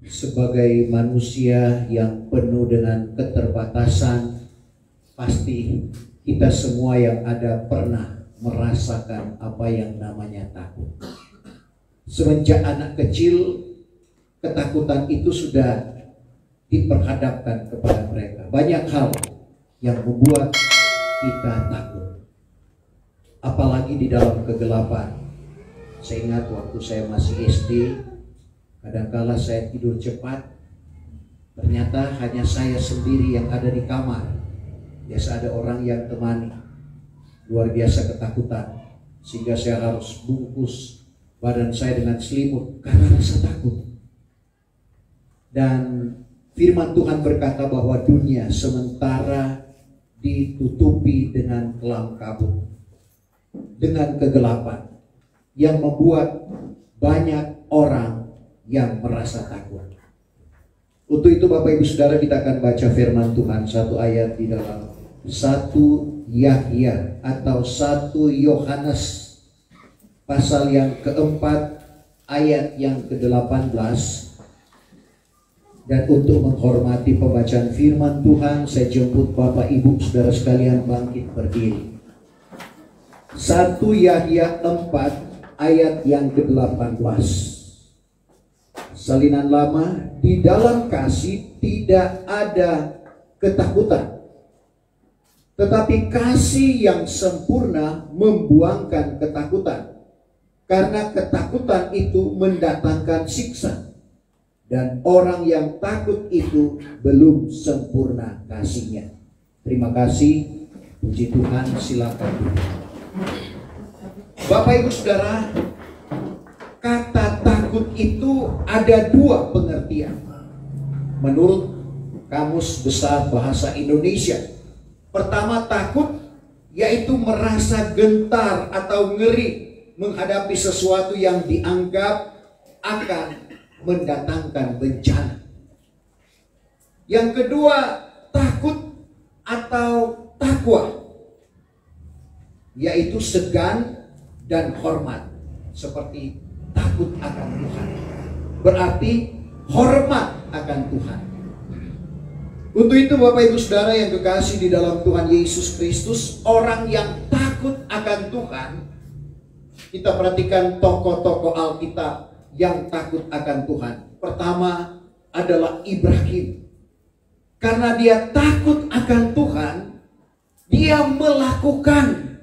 sebagai manusia yang penuh dengan keterbatasan, pasti kita semua yang ada pernah merasakan apa yang namanya takut. Semenjak anak kecil, ketakutan itu sudah diperhadapkan kepada mereka. Banyak hal yang membuat kita takut, apalagi di dalam kegelapan. Saya ingat waktu saya masih SD, kadangkala saya tidur cepat, ternyata hanya saya sendiri yang ada di kamar. Biasa ada orang yang temani. Luar biasa ketakutan, sehingga saya harus bungkus badan saya dengan selimut karena rasa takut. Dan firman Tuhan berkata bahwa dunia sementara ditutupi dengan kelam kabut, dengan kegelapan, yang membuat banyak orang yang merasa takut. Untuk itu Bapak Ibu Saudara, kita akan baca firman Tuhan, satu ayat di dalam 1 Yahya atau 1 Yohanes pasal yang keempat ayat yang ke-18. Dan untuk menghormati pembacaan firman Tuhan, saya jemput Bapak Ibu Saudara sekalian bangkit berdiri. 1 Yahya 4 ayat yang ke-18. Salinan lama, di dalam kasih tidak ada ketakutan, tetapi kasih yang sempurna membuangkan ketakutan, karena ketakutan itu mendatangkan siksa, dan orang yang takut itu belum sempurna kasihnya. Terima kasih. Puji Tuhan, silakan. Bapak Ibu Saudara, kata takut itu ada dua pengertian menurut Kamus Besar Bahasa Indonesia. Pertama, takut yaitu merasa gentar atau ngeri menghadapi sesuatu yang dianggap akan mendatangkan bencana. Yang kedua, takut atau takwa yaitu segan dan hormat, seperti takut akan Tuhan berarti hormat akan Tuhan. Untuk itu Bapak Ibu Saudara yang kekasih di dalam Tuhan Yesus Kristus, orang yang takut akan Tuhan, kita perhatikan tokoh-tokoh Alkitab yang takut akan Tuhan. Pertama adalah Ibrahim. Karena dia takut akan Tuhan, dia melakukan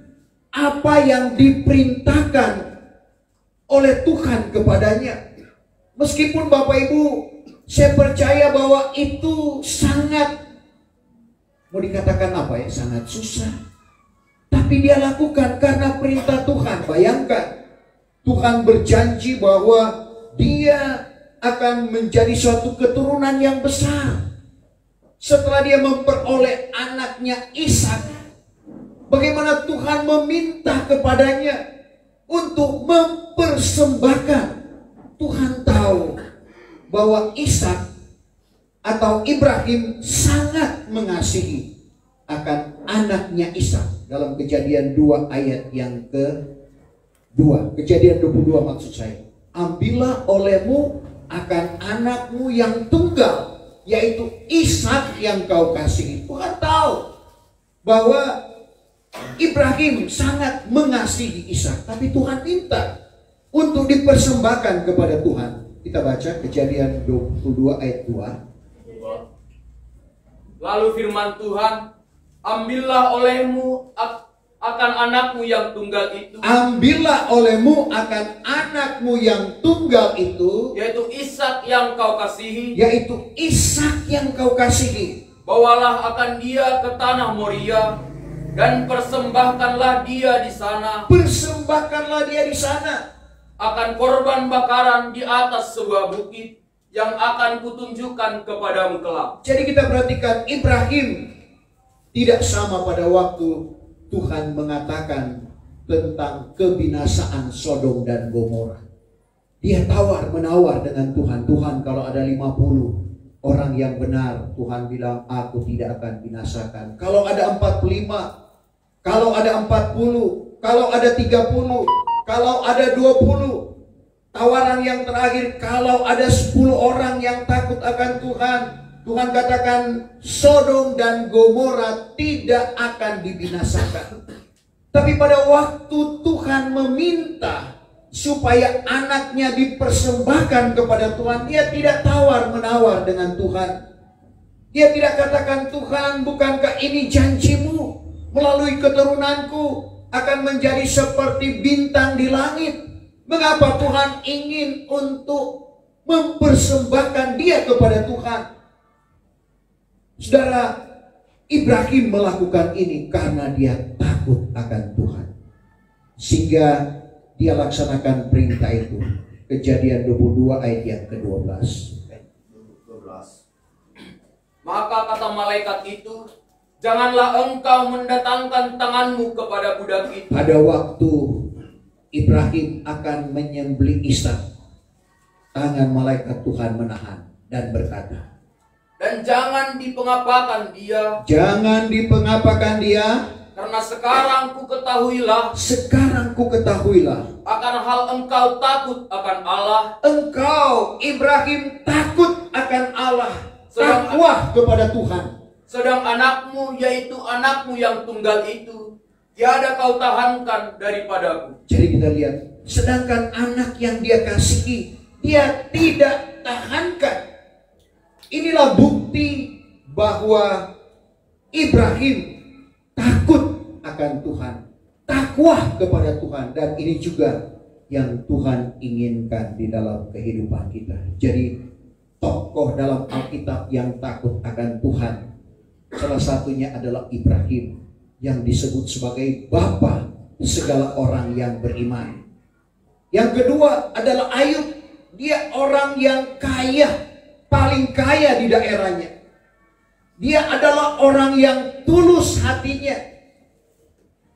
apa yang diperintahkan oleh Tuhan kepadanya. Meskipun Bapak Ibu, saya percaya bahwa itu sangat, mau dikatakan apa ya, sangat susah. Tapi dia lakukan karena perintah Tuhan. Bayangkan, Tuhan berjanji bahwa dia akan menjadi suatu keturunan yang besar. Setelah dia memperoleh anaknya Ishak, bagaimana Tuhan meminta kepadanya untuk mempersembahkan. Tuhan tahu bahwa Ishak atau Ibrahim sangat mengasihi akan anaknya Ishak. Dalam Kejadian 2 ayat yang ke-2, Kejadian 22 maksud saya. Ambillah olehmu akan anakmu yang tunggal, yaitu Ishak yang kau kasihi. Tuhan tahu bahwa Ibrahim sangat mengasihi Ishak, tapi Tuhan minta untuk dipersembahkan kepada Tuhan. Kita baca Kejadian 22 ayat 2. Lalu firman Tuhan, ambillah olehmu akan anakmu yang tunggal itu. Ambillah olehmu akan anakmu yang tunggal itu, yaitu Ishak yang kau kasihi. Yaitu Ishak yang kau kasihi. Bawalah akan dia ke tanah Moria, dan persembahkanlah dia di sana. Persembahkanlah dia di sana. Akan korban bakaran di atas sebuah bukit yang akan kutunjukkan kepadamu kelak. Jadi kita perhatikan, Ibrahim tidak sama pada waktu Tuhan mengatakan tentang kebinasaan Sodom dan Gomora. Dia tawar-menawar dengan Tuhan. Tuhan, kalau ada 50 orang yang benar, Tuhan bilang aku tidak akan binasakan. Kalau ada 45, kalau ada 40, kalau ada 30, kalau ada 20, tawaran yang terakhir, kalau ada 10 orang yang takut akan Tuhan, Tuhan katakan Sodom dan Gomora tidak akan dibinasakan. Tapi pada waktu Tuhan meminta supaya anaknya dipersembahkan kepada Tuhan, dia tidak tawar-menawar dengan Tuhan. Dia tidak katakan, Tuhan, bukankah ini janjimu melalui keturunanku akan menjadi seperti bintang di langit? Mengapa Tuhan ingin untuk mempersembahkan dia kepada Tuhan? Saudara, Ibrahim melakukan ini karena dia takut akan Tuhan. Sehingga dia laksanakan perintah itu. Kejadian 22 ayat yang ke-12. Maka kata malaikat itu, janganlah engkau mendatangkan tanganmu kepada budak itu. Pada waktu Ibrahim akan menyembelih Ishak, tangan malaikat Tuhan menahan dan berkata, dan jangan dipengapakan dia. Jangan dipengapakan dia. Karena sekarang ku ketahuilah Akan hal engkau takut akan Allah. Engkau, Ibrahim, takut akan Allah. Sedang Takwa kepada Tuhan. Sedang anakmu, yaitu anakmu yang tunggal itu, tiada kau tahankan daripadaku. Jadi kita lihat, sedangkan anak yang dia kasihi, dia tidak tahankan. Inilah bukti bahwa Ibrahim takut akan Tuhan, takwa kepada Tuhan, dan ini juga yang Tuhan inginkan di dalam kehidupan kita. Jadi tokoh dalam Alkitab yang takut akan Tuhan, salah satunya adalah Ibrahim, yang disebut sebagai bapa segala orang yang beriman. Yang kedua adalah Ayub. Dia orang yang kaya, paling kaya di daerahnya. Dia adalah orang yang tulus hatinya.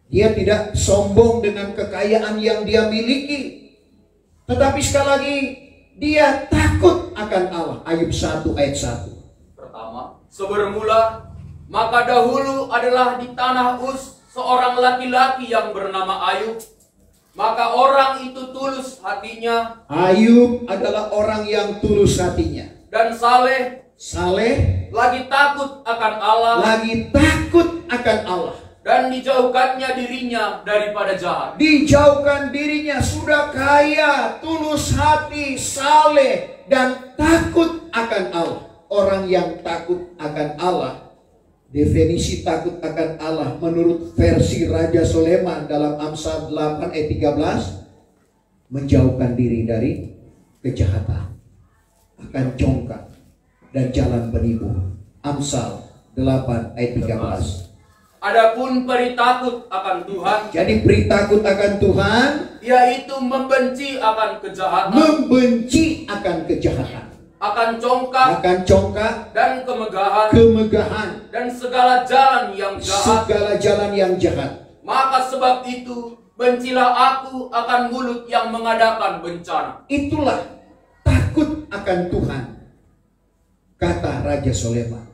Dia tidak sombong dengan kekayaan yang dia miliki. Tetapi sekali lagi, dia takut akan Allah. Ayub 1 ayat 1. Pertama, sebermula, maka dahulu adalah di tanah Uz seorang laki-laki yang bernama Ayub. Maka orang itu tulus hatinya. Ayub adalah orang yang tulus hatinya. Dan saleh. Lagi takut akan Allah. Dan dijauhkannya dirinya daripada jahat. Dijauhkan dirinya, sudah kaya, tulus hati, saleh, dan takut akan Allah. Orang yang takut akan Allah, definisi takut akan Allah menurut versi Raja Soleman dalam Amsal 8 ayat 13, menjauhkan diri dari kejahatan, akan congkak dan jalan penipu. Amsal 8 ayat 13. Adapun peri takut akan Tuhan, jadi peri takut akan Tuhan, yaitu membenci akan kejahatan, akan congkak dan kemegahan, dan segala jalan yang jahat. Maka sebab itu bencilah aku akan mulut yang mengadakan bencana. Itulah takut akan Tuhan, kata Raja Soleman.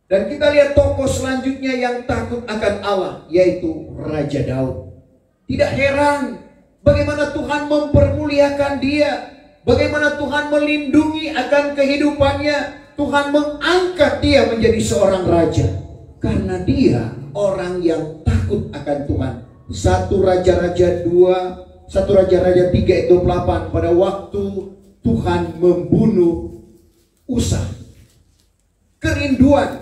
Dan kita lihat tokoh selanjutnya yang takut akan Allah, yaitu Raja Daud. Tidak heran bagaimana Tuhan mempermuliakan dia, bagaimana Tuhan melindungi akan kehidupannya. Tuhan mengangkat dia menjadi seorang raja karena dia orang yang takut akan Tuhan. 1 Raja-Raja 3 ayat 28, pada waktu Tuhan membunuh Usa, kerinduan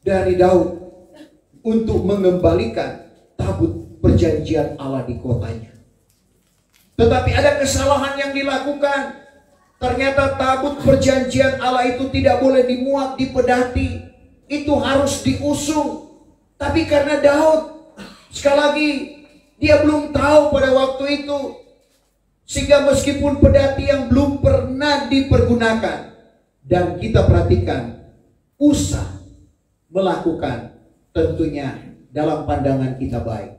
dari Daud untuk mengembalikan tabut perjanjian Allah di kotanya. Tetapi ada kesalahan yang dilakukan. Ternyata tabut perjanjian Allah itu tidak boleh dimuat di pedati. Itu harus diusung. Tapi karena Daud, sekali lagi, dia belum tahu pada waktu itu. Sehingga meskipun pedati yang belum pernah dipergunakan. Dan kita perhatikan, Usa melakukan tentunya dalam pandangan kita baik.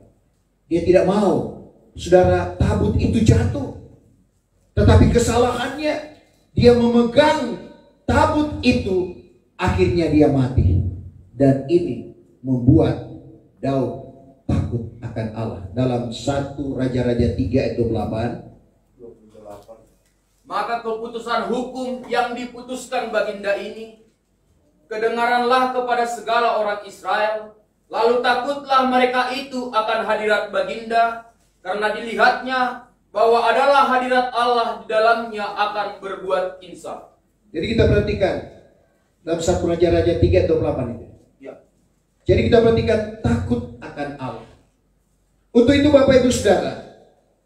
Dia tidak mau, saudara, tabut itu jatuh. Tetapi kesalahannya, dia memegang tabut itu, akhirnya dia mati. Dan ini membuat Daud takut akan Allah. Dalam 1 Raja-Raja 3 ayat 28. Maka keputusan hukum yang diputuskan baginda ini kedengaranlah kepada segala orang Israel, lalu takutlah mereka itu akan hadirat baginda, karena dilihatnya bahwa adalah hadirat Allah di dalamnya akan berbuat insaf. Jadi kita perhatikan dalam 1 Raja-Raja 3:28 itu. Ya. Jadi kita perhatikan takut akan Allah. Untuk itu Bapak Ibu Saudara,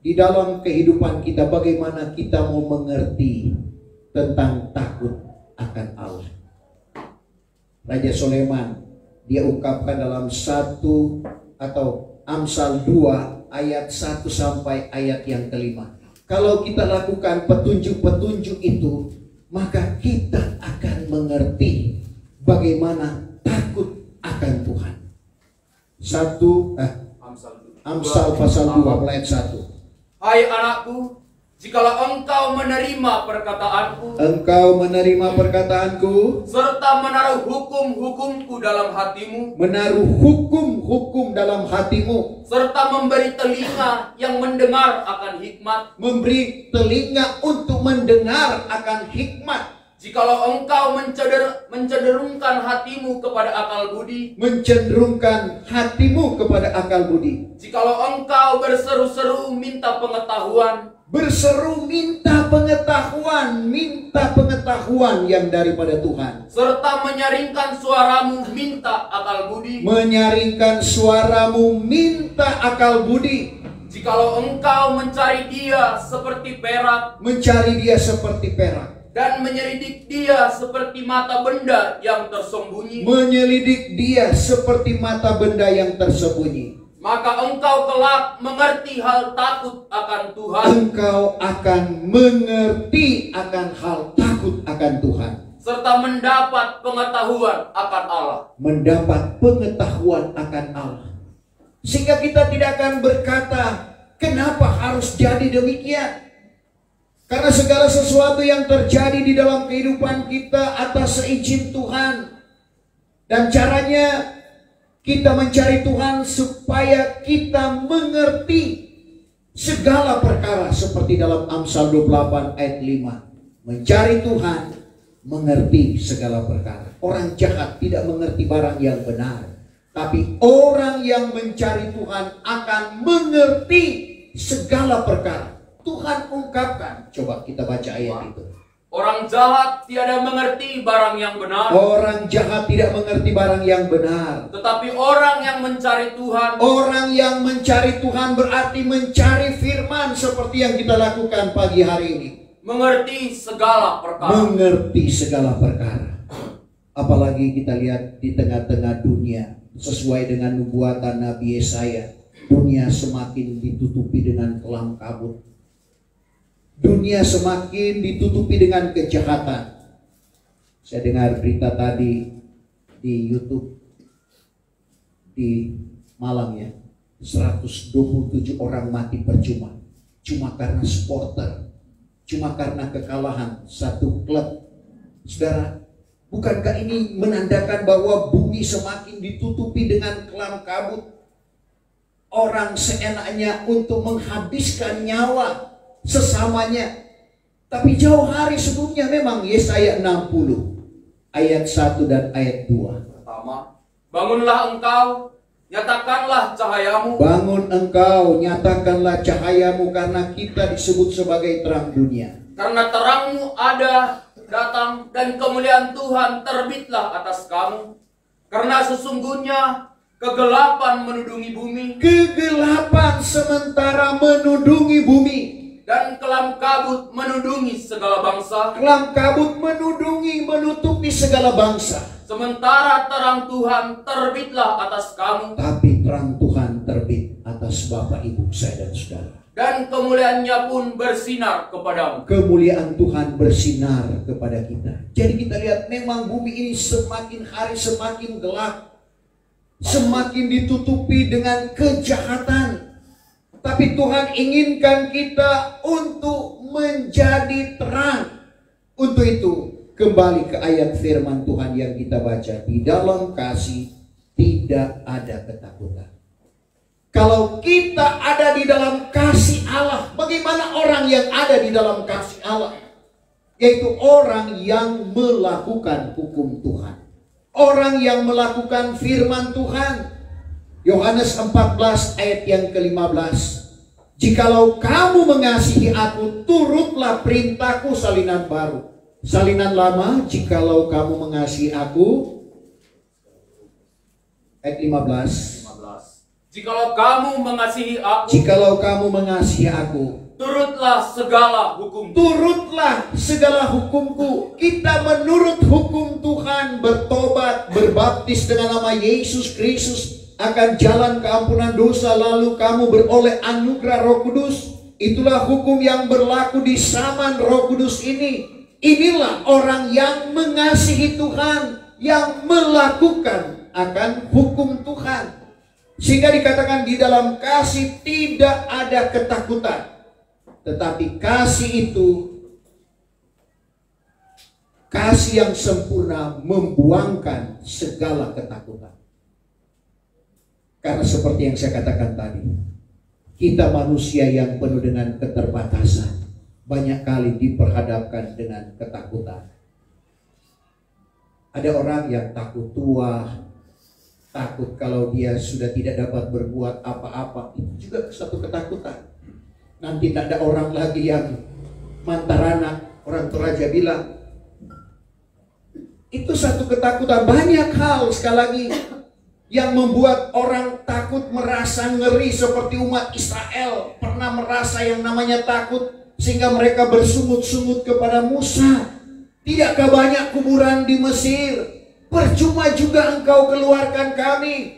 di dalam kehidupan kita bagaimana kita mau mengerti tentang takut akan Allah. Raja Sulaiman dia ungkapkan dalam 1 atau Amsal 2 ayat 1 sampai ayat yang kelima. Kalau kita lakukan petunjuk-petunjuk itu, maka kita akan mengerti bagaimana takut akan Tuhan. Amsal pasal 2 ayat 1. Hai anakku, jikalau engkau menerima perkataanku, serta menaruh hukum-hukumku dalam hatimu, serta memberi telinga yang mendengar akan hikmat, untuk mendengar akan hikmat. Jikalau engkau mencenderungkan hatimu kepada akal budi, jikalau engkau berseru-seru minta pengetahuan yang daripada Tuhan, serta menyaringkan suaramu minta akal budi, jikalau engkau mencari dia seperti perak, dan menyelidik dia seperti mata benda yang tersembunyi, maka engkau kelak mengerti hal takut akan Tuhan. Serta mendapat pengetahuan akan Allah. Sehingga kita tidak akan berkata, kenapa harus jadi demikian? Karena segala sesuatu yang terjadi di dalam kehidupan kita atas seizin Tuhan. Dan caranya kita mencari Tuhan supaya kita mengerti segala perkara. Seperti dalam Amsal 28 ayat 5. Mencari Tuhan, mengerti segala perkara. Orang jahat tidak mengerti barang yang benar. Tapi orang yang mencari Tuhan akan mengerti segala perkara. Tuhan ungkapkan, coba kita baca ayat itu. Orang jahat tiada mengerti barang yang benar. Tetapi orang yang mencari Tuhan berarti mencari firman seperti yang kita lakukan pagi hari ini. Mengerti segala perkara. Apalagi kita lihat di tengah-tengah dunia, sesuai dengan nubuatan Nabi Yesaya, dunia semakin ditutupi dengan kelam kabut. Dunia semakin ditutupi dengan kejahatan. Saya dengar berita tadi di YouTube di Malang ya, 127 orang mati percuma, cuma karena supporter, cuma karena kekalahan satu klub. Saudara, bukankah ini menandakan bahwa bumi semakin ditutupi dengan kelam kabut? Orang seenaknya untuk menghabiskan nyawa sesamanya. Tapi jauh hari sebelumnya memang Yesaya 60 ayat 1 dan ayat 2. Pertama, bangunlah engkau, nyatakanlah cahayamu. Karena kita disebut sebagai terang dunia. Karena terangmu ada datang dan kemuliaan Tuhan terbitlah atas kamu. Karena sesungguhnya kegelapan menudungi bumi. Kegelapan sementara menudungi bumi. Dan kelam kabut menudungi segala bangsa. Menutupi segala bangsa. Sementara terang Tuhan terbitlah atas kamu. Tapi terang Tuhan terbit atas Bapak, Ibu, saya dan saudara. Dan kemuliaannya pun bersinar kepadamu. Kemuliaan Tuhan bersinar kepada kita. Jadi kita lihat memang bumi ini semakin hari semakin gelap. Semakin ditutupi dengan kejahatan. Tapi Tuhan inginkan kita untuk menjadi terang. Untuk itu kembali ke ayat firman Tuhan yang kita baca. Di dalam kasih tidak ada ketakutan. Kalau kita ada di dalam kasih Allah, bagaimana orang yang ada di dalam kasih Allah? yaitu orang yang melakukan hukum Tuhan, orang yang melakukan firman Tuhan. Yohanes 14 ayat yang ke-15. Jikalau kamu mengasihi aku, turutlah perintahku, salinan baru. Salinan lama, jikalau kamu mengasihi aku, ayat 15. Jikalau kamu mengasihi aku, Jikalau kamu mengasihi aku, turutlah segala hukum. turutlah segala hukumku. Kita menurut hukum Tuhan, bertobat, berbaptis dengan nama Yesus Kristus, akan jalan keampunan dosa, lalu kamu beroleh anugerah Roh Kudus. Itulah hukum yang berlaku di zaman Roh Kudus ini. Inilah orang yang mengasihi Tuhan, yang melakukan akan hukum Tuhan. Sehingga dikatakan di dalam kasih tidak ada ketakutan, tetapi kasih itu, kasih yang sempurna membuangkan segala ketakutan. Karena seperti yang saya katakan tadi, kita manusia yang penuh dengan keterbatasan, banyak kali diperhadapkan dengan ketakutan. Ada orang yang takut tua, takut kalau dia sudah tidak dapat berbuat apa-apa. Itu juga satu ketakutan. Nanti tidak ada orang lagi yang mantarana. Orang Toraja bilang, itu satu ketakutan. Banyak hal sekali lagi yang membuat orang takut, merasa ngeri, seperti umat Israel pernah merasa yang namanya takut, sehingga mereka bersungut-sungut kepada Musa. Tidakkah banyak kuburan di Mesir? Percuma juga engkau keluarkan kami.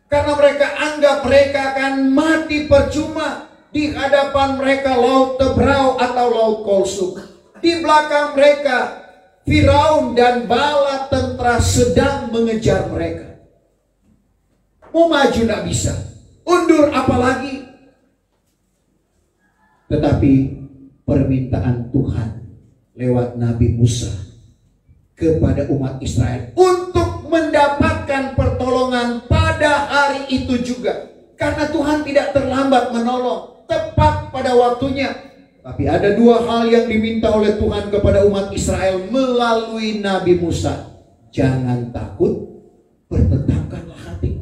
Karena mereka anggap mereka akan mati percuma. Di hadapan mereka laut Tebrau atau laut Kolsum. Di belakang mereka Firaun dan bala tentara sedang mengejar mereka. Mau maju tidak bisa, undur apalagi. Tetapi permintaan Tuhan lewat Nabi Musa kepada umat Israel untuk mendapatkan pertolongan pada hari itu juga. Karena Tuhan tidak terlambat menolong, tepat pada waktunya. Tapi ada dua hal yang diminta oleh Tuhan kepada umat Israel melalui Nabi Musa. Jangan takut, bertetapkanlah hati.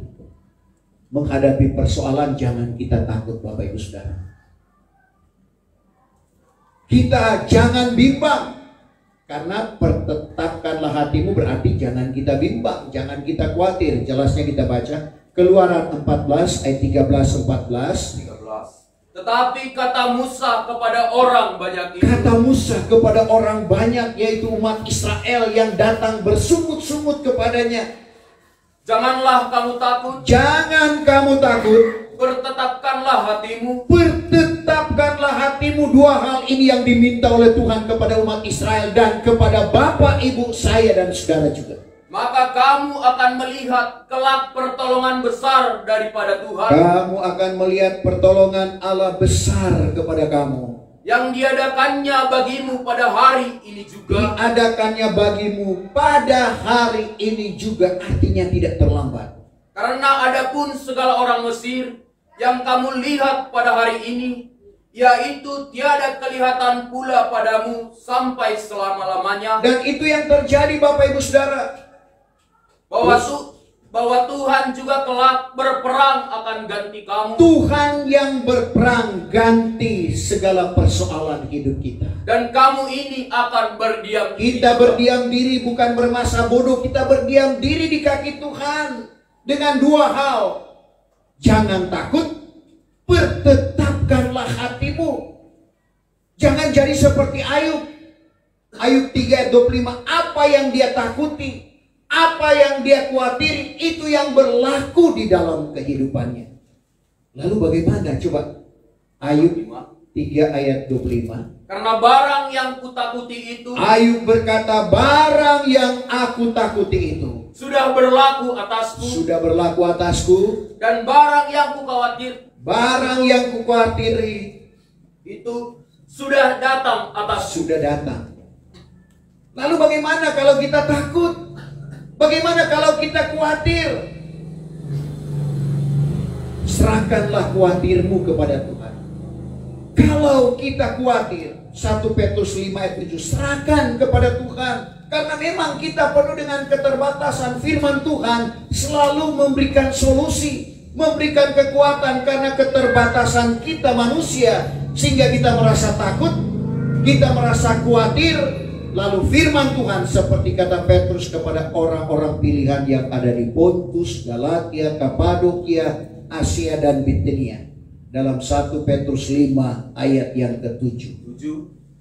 Menghadapi persoalan jangan kita takut, Bapak Ibu Saudara. Kita jangan bimbang. Karena pertetapkanlah hatimu berarti jangan kita bimbang, jangan kita khawatir. Jelasnya kita baca Keluaran 14 ayat 13-14. Tetapi kata Musa kepada orang banyak itu. Kata Musa kepada orang banyak, yaitu umat Israel yang datang bersungut-sungut kepadanya. Janganlah kamu takut. Jangan kamu takut. Bertetapkanlah hatimu. Bertetapkanlah hatimu. Dua hal ini yang diminta oleh Tuhan kepada umat Israel dan kepada bapak ibu saya dan saudara juga. Maka kamu akan melihat kelak pertolongan besar daripada Tuhan. Kamu akan melihat pertolongan Allah besar kepada kamu. Yang diadakannya bagimu pada hari ini juga. Diadakannya bagimu pada hari ini juga, artinya tidak terlambat. Karena adapun segala orang Mesir yang kamu lihat pada hari ini, yaitu tiada kelihatan pula padamu sampai selama-lamanya. Dan itu yang terjadi Bapak Ibu Saudara. Bahwa Tuhan juga kelak berperang akan ganti kamu. Tuhan yang berperang ganti segala persoalan hidup kita. Dan kamu ini akan berdiam diri. Kita berdiam diri bukan bermasa bodoh. Kita berdiam diri di kaki Tuhan. Dengan dua hal. Jangan takut. Bertetapkanlah hatimu. Jangan jadi seperti Ayub. Ayub 3 ayat 25. Apa yang dia takuti, apa yang dia khawatiri, itu yang berlaku di dalam kehidupannya. Lalu bagaimana? Coba Ayub 3 ayat 25. Karena barang yang kutakuti itu, Ayub berkata, barang yang aku takuti itu sudah berlaku atasku. sudah berlaku atasku. Dan barang yang Barang yang kukhawatiri itu sudah datang atasku. sudah datang. Lalu bagaimana kalau kita takut? Bagaimana kalau kita khawatir? Serahkanlah khawatirmu kepada Tuhan. Kalau kita khawatir, 1 Petrus 5 ayat 7. Serahkan kepada Tuhan. Karena memang kita penuh dengan keterbatasan. Firman Tuhan selalu memberikan solusi, memberikan kekuatan karena keterbatasan kita manusia. Sehingga kita merasa takut, kita merasa khawatir. Lalu firman Tuhan seperti kata Petrus kepada orang-orang pilihan yang ada di Pontus, Galatia, Kapadokia, Asia dan Bitinia. Dalam 1 Petrus 5 ayat yang ke-7.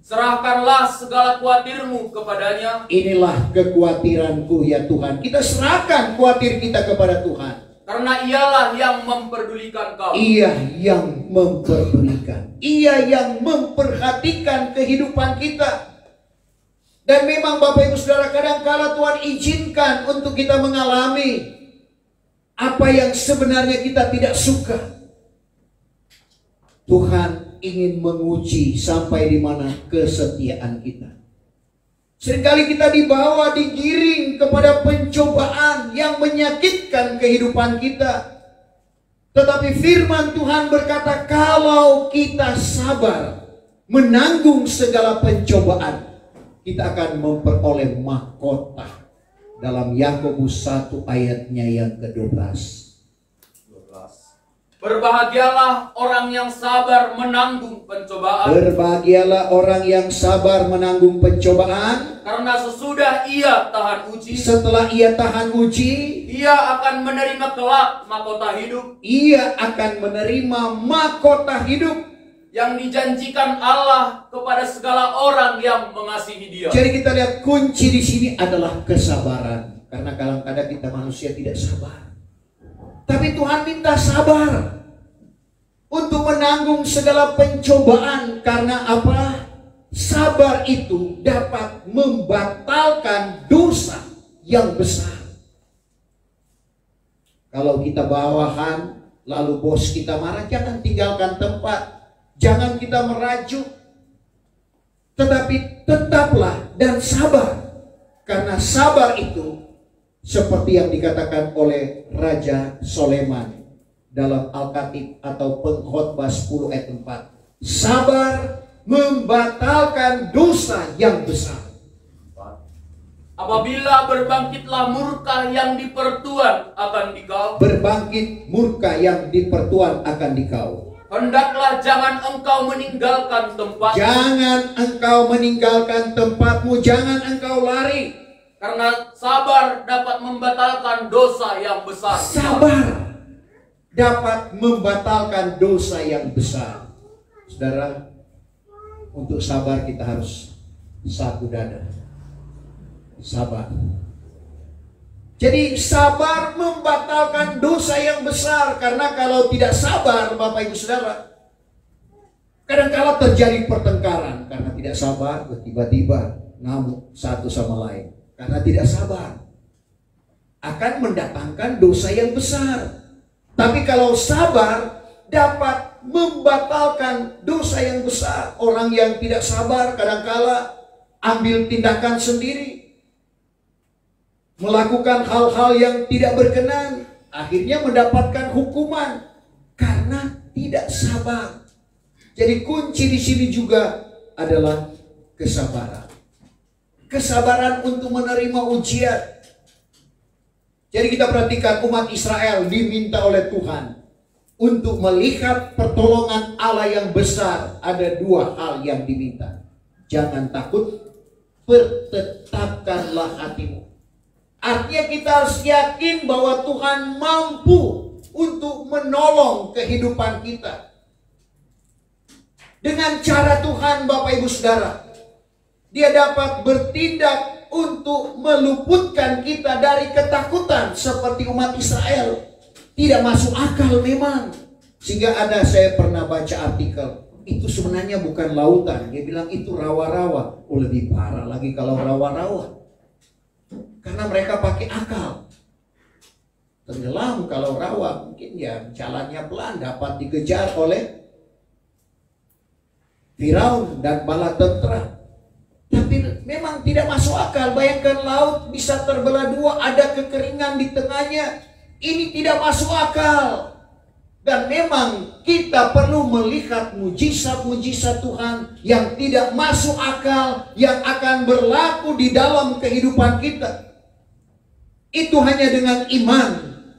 Serahkanlah segala khawatirmu kepadanya. Inilah kekhawatiranku ya Tuhan. Kita serahkan khawatir kita kepada Tuhan. Karena ialah yang memperdulikan kau. Ia yang memperdulikan. Ia yang memperhatikan kehidupan kita. Dan memang Bapak Ibu Saudara, kadang-kala Tuhan izinkan untuk kita mengalami apa yang sebenarnya kita tidak suka. Tuhan ingin menguji sampai di mana kesetiaan kita. Seringkali kita dibawa, digiring kepada pencobaan yang menyakitkan kehidupan kita. Tetapi firman Tuhan berkata, kalau kita sabar menanggung segala pencobaan, kita akan memperoleh mahkota. Dalam Yakobus 1 ayatnya yang ke-12. Berbahagialah orang yang sabar menanggung pencobaan. Berbahagialah orang yang sabar menanggung pencobaan. Karena sesudah ia tahan uji. Setelah ia tahan uji, ia akan menerima kelak mahkota hidup. Ia akan menerima mahkota hidup yang dijanjikan Allah kepada segala orang yang mengasihi Dia. Jadi kita lihat kunci di sini adalah kesabaran. Karena kadang-kadang kita manusia tidak sabar. Tapi Tuhan minta sabar untuk menanggung segala pencobaan. Karena apa? Sabar itu dapat membatalkan dosa yang besar. Kalau kita bawahan, lalu bos kita marah, jangan tinggalkan tempat. Jangan kita merajuk. Tetapi tetaplah dan sabar. Karena sabar itu seperti yang dikatakan oleh Raja Soleman dalam Al-Khatib atau Pengkhotbah 10 ayat 4. Sabar membatalkan dosa yang besar. Apabila berbangkitlah murka yang di pertuan akan dikau. Berbangkit murka yang di pertuan akan dikau. Hendaklah jangan engkau meninggalkan tempat. Jangan engkau meninggalkan tempatmu. Jangan engkau lari. Karena sabar dapat membatalkan dosa yang besar. Sabar dapat membatalkan dosa yang besar. Saudara, untuk sabar kita harus satu dada. Sabar. Jadi sabar membatalkan dosa yang besar. Karena kalau tidak sabar, Bapak Ibu Saudara, kadang-kala terjadi pertengkaran. Karena tidak sabar, tiba-tiba ngamuk satu sama lain. Karena tidak sabar akan mendatangkan dosa yang besar. Tapi kalau sabar dapat membatalkan dosa yang besar. Orang yang tidak sabar kadangkala ambil tindakan sendiri, melakukan hal-hal yang tidak berkenan, akhirnya mendapatkan hukuman karena tidak sabar. Jadi kunci di sini juga adalah kesabaran. Kesabaran untuk menerima ujian. Jadi kita perhatikan umat Israel diminta oleh Tuhan untuk melihat pertolongan Allah yang besar. Ada dua hal yang diminta. Jangan takut, pertetapkanlah hatimu. Artinya kita harus yakin bahwa Tuhan mampu untuk menolong kehidupan kita. Dengan cara Tuhan, Bapak Ibu Saudara, Dia dapat bertindak untuk meluputkan kita dari ketakutan seperti umat Israel. Tidak masuk akal memang. Sehingga saya pernah baca artikel, itu sebenarnya bukan lautan. Dia bilang itu rawa-rawa. Oh, lebih parah lagi kalau rawa-rawa. Karena mereka pakai akal. Tenggelam kalau rawa, mungkin ya jalannya pelan, dapat dikejar oleh Firaun dan bala tentara. Tapi memang tidak masuk akal. Bayangkan laut bisa terbelah dua, ada kekeringan di tengahnya. Ini tidak masuk akal. Dan memang kita perlu melihat mujizat-mujizat Tuhan yang tidak masuk akal, yang akan berlaku di dalam kehidupan kita. Itu hanya dengan iman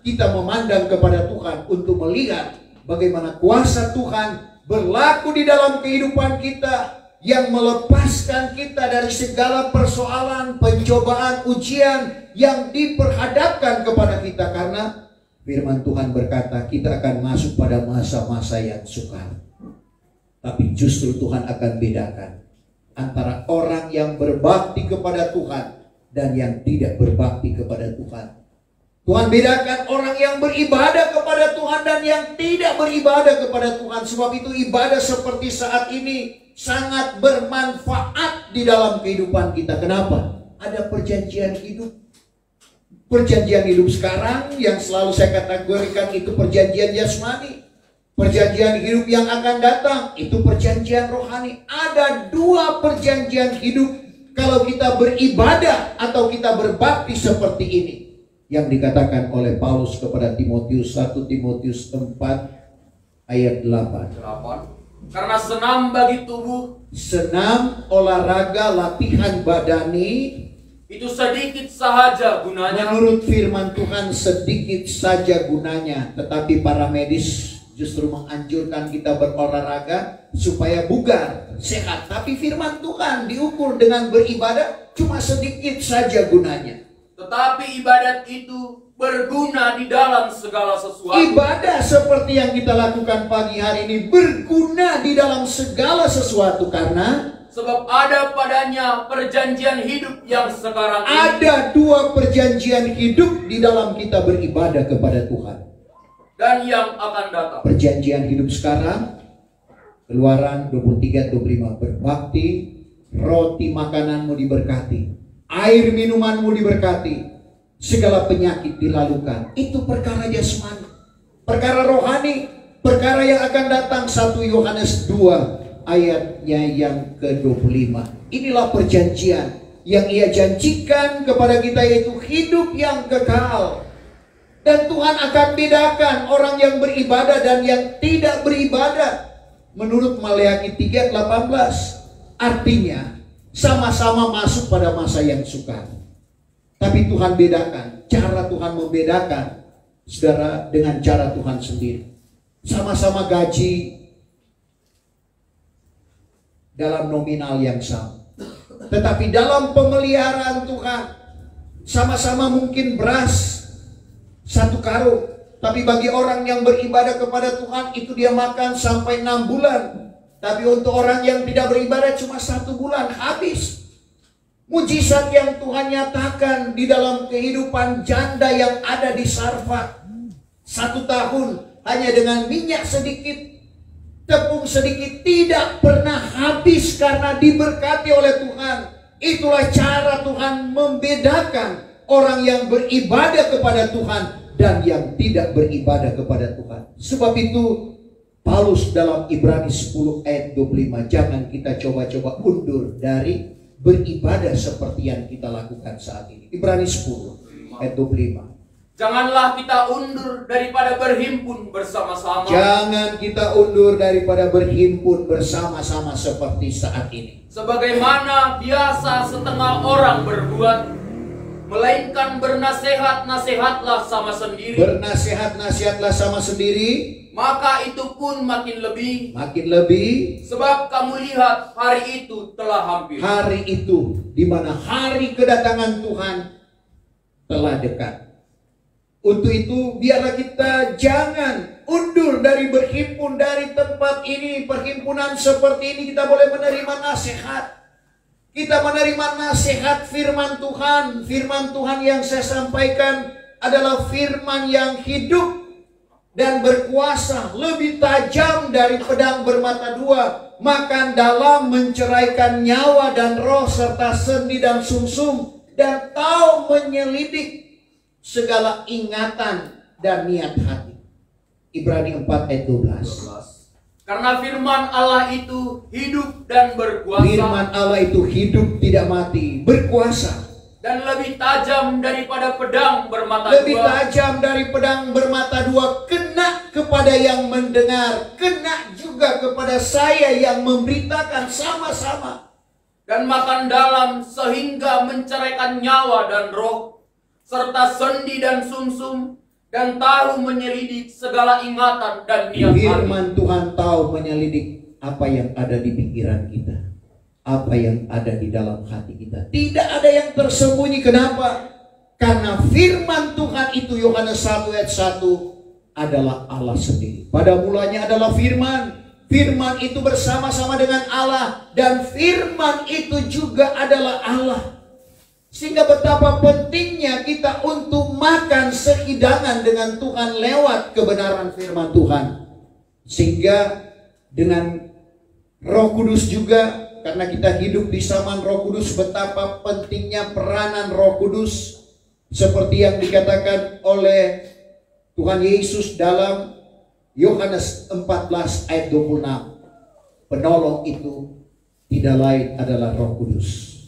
kita memandang kepada Tuhan untuk melihat bagaimana kuasa Tuhan berlaku di dalam kehidupan kita, yang melepaskan kita dari segala persoalan, pencobaan, ujian yang diperhadapkan kepada kita. Karena firman Tuhan berkata kita akan masuk pada masa-masa yang sukar. Tapi justru Tuhan akan bedakan antara orang yang berbakti kepada Tuhan dan yang tidak berbakti kepada Tuhan. Tuhan bedakan orang yang beribadah kepada Tuhan dan yang tidak beribadah kepada Tuhan. Sebab itu ibadah seperti saat ini sangat bermanfaat di dalam kehidupan kita. Kenapa? Ada perjanjian hidup. Perjanjian hidup sekarang yang selalu saya kategorikan itu perjanjian jasmani. Perjanjian hidup yang akan datang itu perjanjian rohani. Ada dua perjanjian hidup kalau kita beribadah atau kita berbakti seperti ini. Yang dikatakan oleh Paulus kepada Timotius, 1 Timotius 4 ayat 8. Karena senam bagi tubuh, senam, olahraga, latihan badani, itu sedikit sahaja gunanya. Menurut firman Tuhan sedikit saja gunanya. Tetapi para medis justru menganjurkan kita berolahraga supaya bugar, sehat. Tapi firman Tuhan diukur dengan beribadah cuma sedikit saja gunanya. Tetapi ibadat itu berguna di dalam segala sesuatu. Ibadah seperti yang kita lakukan pagi hari ini berguna di dalam segala sesuatu. Karena sebab ada padanya perjanjian hidup yang sekarang ini. Ada dua perjanjian hidup di dalam kita beribadah kepada Tuhan. Dan yang akan datang. Perjanjian hidup sekarang, Keluaran 23-25, berbakti, roti makananmu diberkati, air minumanmu diberkati, segala penyakit dilalukan. Itu perkara jasmani. Perkara rohani, perkara yang akan datang. 1 Yohanes 2 ayatnya yang ke-25. Inilah perjanjian yang Ia janjikan kepada kita, yaitu hidup yang kekal. Dan Tuhan akan bedakan orang yang beribadah dan yang tidak beribadah. Menurut Maleakhi 3:18, artinya sama-sama masuk pada masa yang sukar. Tapi Tuhan bedakan, cara Tuhan membedakan, saudara, dengan cara Tuhan sendiri. Sama-sama gaji dalam nominal yang sama, tetapi dalam pemeliharaan Tuhan sama-sama mungkin beras 1 karung, tapi bagi orang yang beribadah kepada Tuhan itu dia makan sampai 6 bulan. Tapi untuk orang yang tidak beribadah cuma 1 bulan habis. Mujizat yang Tuhan nyatakan di dalam kehidupan janda yang ada di Sarfat, 1 tahun hanya dengan minyak sedikit, tepung sedikit, tidak pernah habis karena diberkati oleh Tuhan. Itulah cara Tuhan membedakan orang yang beribadah kepada Tuhan dan yang tidak beribadah kepada Tuhan. Sebab itu Paulus dalam Ibrani 10 ayat 25, jangan kita coba-coba undur dari beribadah seperti yang kita lakukan saat ini. Ibrani 10 ayat 25. Janganlah kita undur daripada berhimpun bersama-sama. Jangan kita undur daripada berhimpun bersama-sama seperti saat ini. Sebagaimana biasa setengah orang berbuat, melainkan bernasihat-nasihatlah sama sendiri. Bernasihat-nasihatlah sama sendiri. Maka itu pun makin lebih. Makin lebih. Sebab kamu lihat hari itu telah hampir. Hari itu, di mana hari kedatangan Tuhan telah dekat. Untuk itu biarlah kita jangan undur dari berhimpun dari tempat ini. Perhimpunan seperti ini kita boleh menerima nasihat. Kita menerima nasihat firman Tuhan. Firman Tuhan yang saya sampaikan adalah firman yang hidup dan berkuasa, lebih tajam dari pedang bermata dua, makan dalam, menceraikan nyawa dan roh serta sendi dan sumsum, dan tahu menyelidik segala ingatan dan niat hati. Ibrani 4 ayat 12. Karena firman Allah itu hidup dan berkuasa. Firman Allah itu hidup, tidak mati, berkuasa. Dan lebih tajam daripada pedang bermata lebih dua. tajam dari pedang bermata dua, kena kepada kepada yang mendengar, kena juga kepada saya yang memberitakan, sama-sama. Dan makan dalam sehingga menceraikan nyawa dan roh, serta sendi dan sumsum, dan tahu menyelidik segala ingatan dan niat hati. Firman Tuhan tahu menyelidik apa yang ada di pikiran kita, apa yang ada di dalam hati kita. Tidak ada yang tersembunyi. Kenapa? Karena firman Tuhan itu, Yohanes 1 ayat 1, adalah Allah sendiri. Pada mulanya adalah firman. Firman itu bersama-sama dengan Allah, dan firman itu juga adalah Allah. Sehingga betapa pentingnya kita untuk makan sehidangan dengan Tuhan lewat kebenaran firman Tuhan. Sehingga dengan Roh Kudus juga, karena kita hidup di zaman Roh Kudus, betapa pentingnya peranan Roh Kudus. Seperti yang dikatakan oleh Tuhan Yesus dalam Yohanes 14 ayat 26. Penolong itu tidak lain adalah Roh Kudus.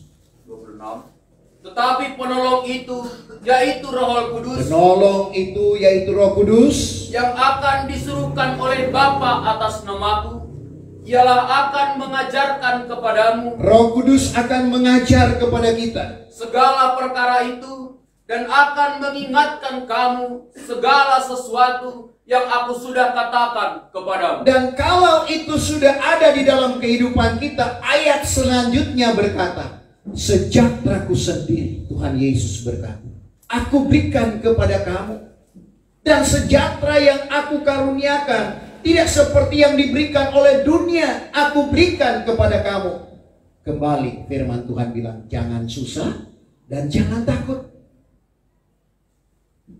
26. Tetapi penolong itu, yaitu Roh Kudus. Penolong itu yaitu Roh Kudus, yang akan disuruhkan oleh Bapa atas namaku, ialah akan mengajarkan kepadamu Roh Kudus akan mengajar kepada kita segala perkara itu, dan akan mengingatkan kamu segala sesuatu yang aku sudah katakan kepadamu. Dan kalau itu sudah ada di dalam kehidupan kita, ayat selanjutnya berkata, sejahteraku sendiri, Tuhan Yesus berkata, aku berikan kepada kamu. Dan sejahtera yang aku karuniakan tidak seperti yang diberikan oleh dunia, aku berikan kepada kamu. Kembali firman Tuhan bilang, jangan susah dan jangan takut.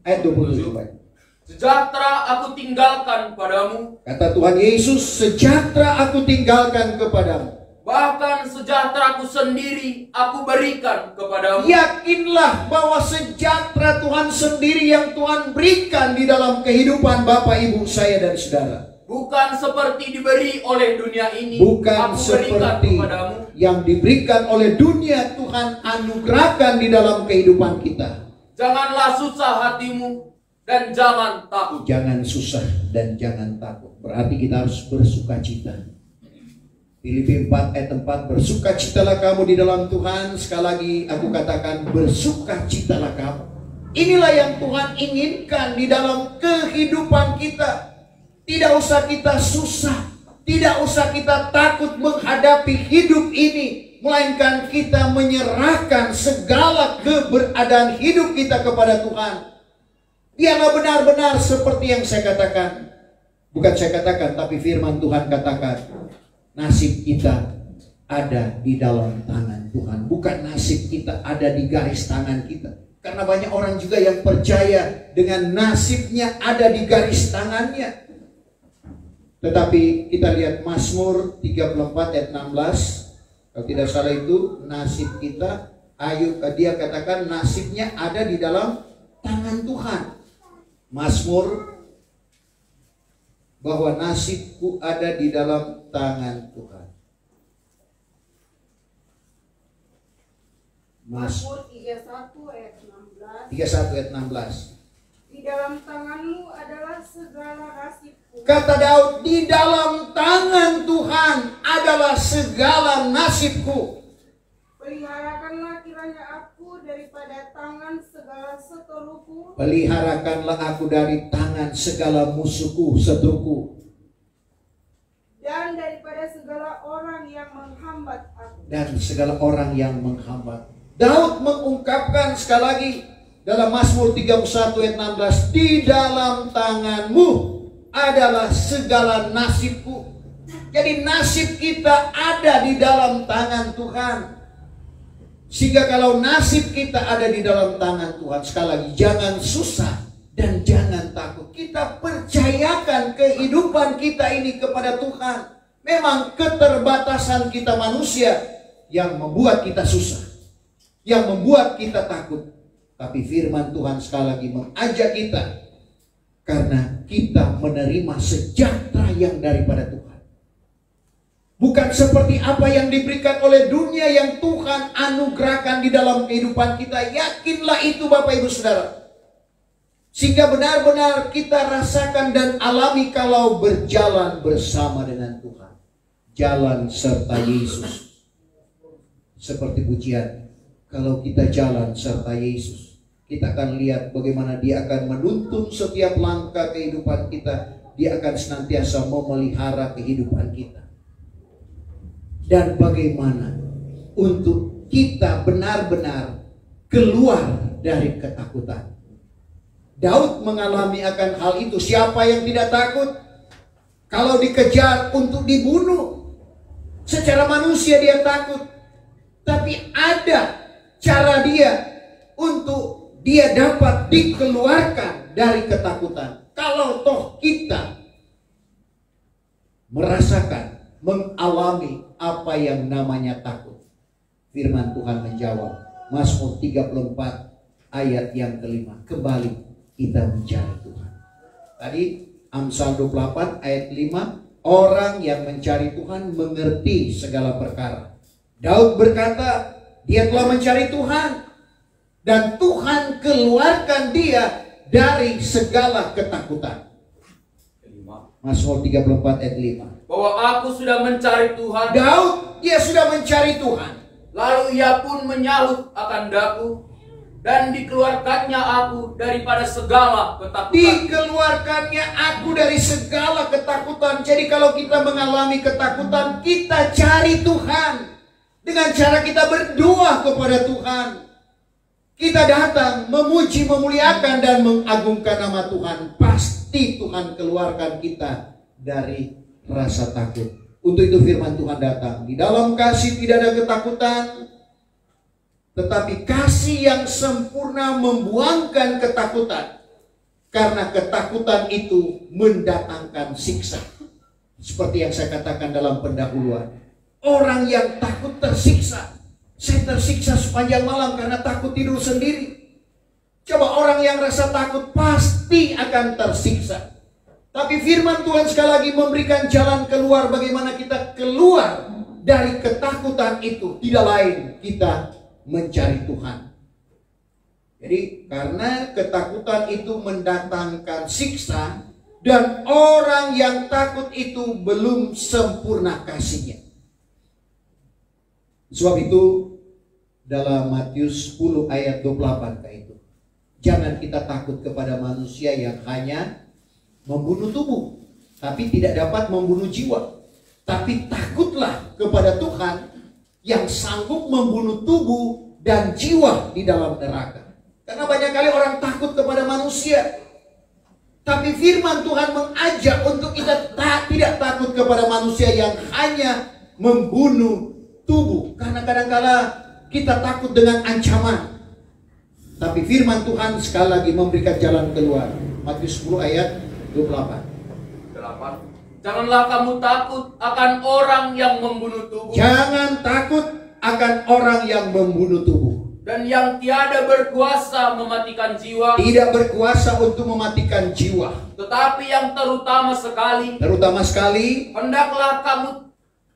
Ayat 27 baik. Sejahtera aku tinggalkan padamu. Kata Tuhan Yesus, sejahtera aku tinggalkan kepadamu. Bahkan sejahteraku sendiri aku berikan kepadamu. Yakinlah bahwa sejahtera Tuhan sendiri yang Tuhan berikan di dalam kehidupan Bapak, Ibu, saya dan saudara. Bukan seperti diberi oleh dunia ini. Bukan aku berikan seperti kepadamu. yang diberikan oleh dunia, Tuhan anugerahkan di dalam kehidupan kita. Janganlah susah hatimu dan jangan takut. Jangan susah dan jangan takut. Berarti kita harus bersuka cita. Filipi 4 ayat 4, bersukacitalah kamu di dalam Tuhan. Sekali lagi aku katakan, bersukacitalah kamu. Inilah yang Tuhan inginkan di dalam kehidupan kita. Tidak usah kita susah, tidak usah kita takut menghadapi hidup ini, melainkan kita menyerahkan segala keberadaan hidup kita kepada Tuhan. Biarlah benar-benar seperti yang saya katakan. Bukan saya katakan, tapi firman Tuhan katakan, nasib kita ada di dalam tangan Tuhan. Bukan nasib kita ada di garis tangan kita. Karena banyak orang juga yang percaya dengan nasibnya ada di garis tangannya. Tetapi kita lihat Mazmur 34 ayat 16. Kalau tidak salah itu nasib kita, dia katakan nasibnya ada di dalam tangan Tuhan. Mazmur, bahwa nasibku ada di dalam tangan Tuhan. Mazmur 31 ayat 16. 31 ayat 16. Di dalam tanganmu adalah segala nasibku. Kata Daud, di dalam tangan Tuhan adalah segala nasibku. Peliharakanlah kiranya aku daripada tangan segala seteruku. Peliharakanlah aku dari tangan segala musuhku, seteruku. Dan daripada segala orang yang menghambat aku. Dan segala orang yang menghambat. Daud mengungkapkan sekali lagi dalam Mazmur 31 ayat 16, di dalam tanganmu adalah segala nasibku. Jadi nasib kita ada di dalam tangan Tuhan. Sehingga kalau nasib kita ada di dalam tangan Tuhan, sekali lagi jangan susah dan jangan takut. Kita percayakan kehidupan kita ini kepada Tuhan. Memang keterbatasan kita manusia yang membuat kita susah, yang membuat kita takut. Tapi firman Tuhan sekali lagi mengajak kita, karena kita menerima sejahtera yang daripada Tuhan. Bukan seperti apa yang diberikan oleh dunia yang Tuhan anugerahkan di dalam kehidupan kita. Yakinlah itu Bapak Ibu Saudara. Sehingga benar-benar kita rasakan dan alami kalau berjalan bersama dengan Tuhan. Jalan serta Yesus. Seperti pujian, kalau kita jalan serta Yesus, kita akan lihat bagaimana Dia akan menuntun setiap langkah kehidupan kita. Dia akan senantiasa memelihara kehidupan kita. Dan bagaimana untuk kita benar-benar keluar dari ketakutan. Daud mengalami akan hal itu. Siapa yang tidak takut kalau dikejar untuk dibunuh? Secara manusia dia takut, tapi ada cara dia untuk dia dapat dikeluarkan dari ketakutan. Kalau toh kita merasakan, mengalami apa yang namanya takut. Firman Tuhan menjawab, Mazmur 34 ayat yang kelima, kembali kita mencari Tuhan. Tadi Amsal 28 ayat 5, orang yang mencari Tuhan mengerti segala perkara. Daud berkata, dia telah mencari Tuhan dan Tuhan keluarkan dia dari segala ketakutan. Mazmur 34 ayat 5. Bahwa aku sudah mencari Tuhan. Daud, dia sudah mencari Tuhan. Lalu ia pun menyahut akan daku, dan dikeluarkannya aku daripada segala ketakutan. Dikeluarkannya aku dari segala ketakutan. Jadi kalau kita mengalami ketakutan, kita cari Tuhan. Dengan cara kita berdoa kepada Tuhan. Kita datang memuji, memuliakan dan mengagungkan nama Tuhan. Pasti Tuhan keluarkan kita dari rasa takut. Untuk itu firman Tuhan datang. Di dalam kasih tidak ada ketakutan, tetapi kasih yang sempurna membuangkan ketakutan. Karena ketakutan itu mendatangkan siksa. Seperti yang saya katakan dalam pendahuluan. Orang yang takut tersiksa. Saya tersiksa sepanjang malam karena takut tidur sendiri. Coba orang yang rasa takut pasti akan tersiksa. Tapi firman Tuhan sekali lagi memberikan jalan keluar bagaimana kita keluar dari ketakutan itu. Tidak lain kita mencari Tuhan. Jadi karena ketakutan itu mendatangkan siksa dan orang yang takut itu belum sempurna kasihnya. Sebab itu dalam Matius 10 ayat 28 kayak itu. Jangan kita takut kepada manusia yang hanya membunuh tubuh, tapi tidak dapat membunuh jiwa. Tapi takutlah kepada Tuhan yang sanggup membunuh tubuh dan jiwa di dalam neraka. Karena banyak kali orang takut kepada manusia. Tapi firman Tuhan mengajak untuk kita tidak takut kepada manusia yang hanya membunuh tubuh. Karena kadang-kala kita takut dengan ancaman. Tapi firman Tuhan sekali lagi memberikan jalan keluar. Matius 10 ayat 28. Janganlah kamu takut akan orang yang membunuh tubuh. Jangan takut akan orang yang membunuh tubuh. Dan yang tiada berkuasa mematikan jiwa. Tidak berkuasa untuk mematikan jiwa. Tetapi yang terutama sekali. Hendaklah kamu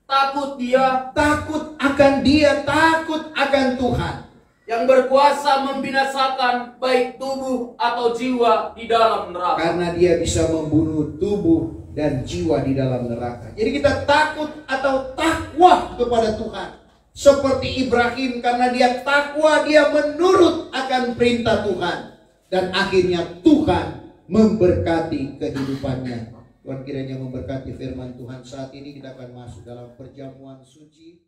takut Dia. Takut akan Dia, takut akan Tuhan. Yang berkuasa membinasakan baik tubuh atau jiwa di dalam neraka. Karena Dia bisa membunuh tubuh dan jiwa di dalam neraka. Jadi kita takut atau takwa kepada Tuhan. Seperti Ibrahim, karena dia takwa, dia menurut akan perintah Tuhan. Dan akhirnya Tuhan memberkati kehidupannya. Tuhan kiranya memberkati firman Tuhan. Saat ini kita akan masuk dalam perjamuan suci.